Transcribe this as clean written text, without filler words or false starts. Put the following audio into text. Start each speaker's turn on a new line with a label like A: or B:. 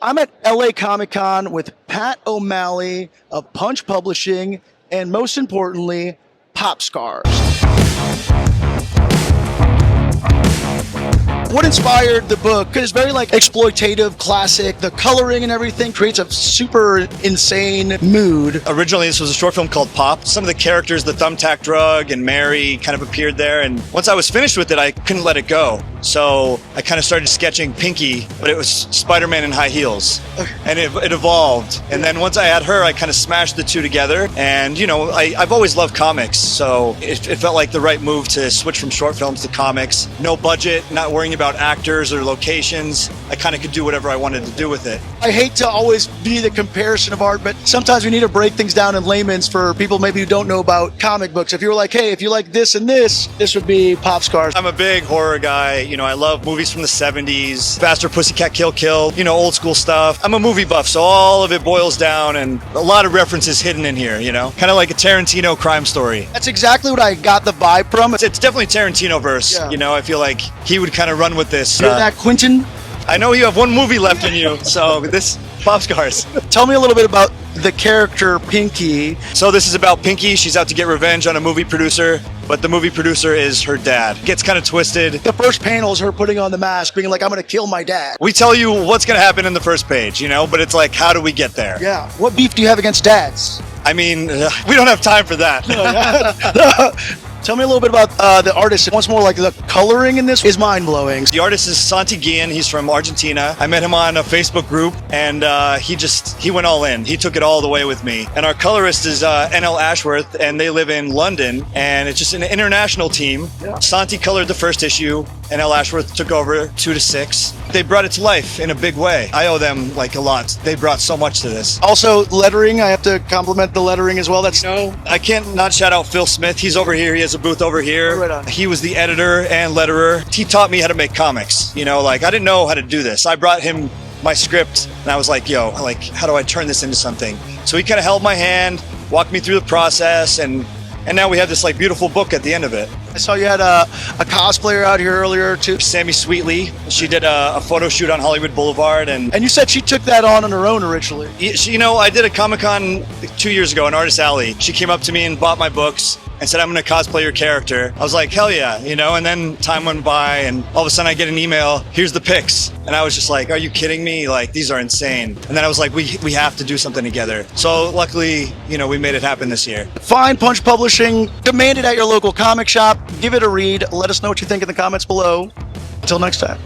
A: I'm at LA Comic Con with Pat O'Malley of Punch Publishing and, most importantly, Pop Scars. What inspired the book? Because it's very like exploitative, classic. The coloring and everything creates a super insane mood.
B: Originally, this was a short film called Pop. Some of the characters, the Thumbtack Drug and Mary, kind of appeared there. And once I was finished with it, I couldn't let it go. So I kind of started sketching Pinky, but it was Spider-Man in high heels. And it evolved. And then once I had her, I kind of smashed the two together. And, you know, I've always loved comics. So it felt like the right move to switch from short films to comics. No budget, not worrying about actors or locations. I kind of could do whatever I wanted to do with it.
A: I hate to always be the comparison of art, but sometimes we need to break things down in layman's for people maybe who don't know about comic books. If you were like, hey, if you like this and this would be Pop Scars.
B: I'm a big horror guy. You know, I love movies from the 70s, Faster Pussycat Kill Kill, you know, old school stuff. I'm a movie buff, so all of it boils down and a lot of references hidden in here, you know? Kind of like a Tarantino crime story.
A: That's exactly what I got the vibe from.
B: It's definitely Tarantino-verse. Yeah. You know, I feel like he would kind of run with this.
A: You're that Quentin?
B: I know you have one movie left in you, so this Pop Scars.
A: Tell me a little bit about the character Pinky.
B: So this is about Pinky. She's out to get revenge on a movie producer, but the movie producer is her dad. Gets kind of twisted.
A: The first panel is her putting on the mask, being like, I'm going to kill my dad.
B: We tell you what's going to happen in the first page, you know, but it's like, how do we get there?
A: Yeah. What beef do you have against dads?
B: I mean, we don't have time for that.
A: Tell me a little bit about the artist. Once more, like the coloring in this is mind-blowing.
B: The artist is Santi Guillen. He's from Argentina. I met him on a Facebook group, and he went all in. He took it all the way with me. And our colorist is NL Ashworth, and they live in London, and it's just an international team. Yeah. Santi colored the first issue, NL Ashworth took over 2 to 6. They brought it to life in a big way. I owe them like a lot. They brought so much to this.
A: Also, lettering. I have to compliment the lettering as well.
B: I can't not shout out Phil Smith. He's over here. He has a booth over here.
A: Right on.
B: He was the editor and letterer. He taught me how to make comics. You know, like I didn't know how to do this. I brought him my script and I was like, yo, like, how do I turn this into something? So he kind of held my hand, walked me through the process, and now we have this like beautiful book at the end of it.
A: I saw you had a cosplayer out here earlier too.
B: Sammy Sweetley. She did a photo shoot on Hollywood Boulevard. And
A: you said she took that on her own originally.
B: You know, I did a Comic-Con 2 years ago in Artist Alley. She came up to me and bought my books and said, I'm going to cosplay your character. I was like, hell yeah, you know, and then time went by and all of a sudden I get an email, here's the pics. And I was just like, are you kidding me? Like, these are insane. And then I was like, we have to do something together. So luckily, you know, we made it happen this year.
A: Find Punch Publishing, demand it at your local comic shop, give it a read, let us know what you think in the comments below. Until next time.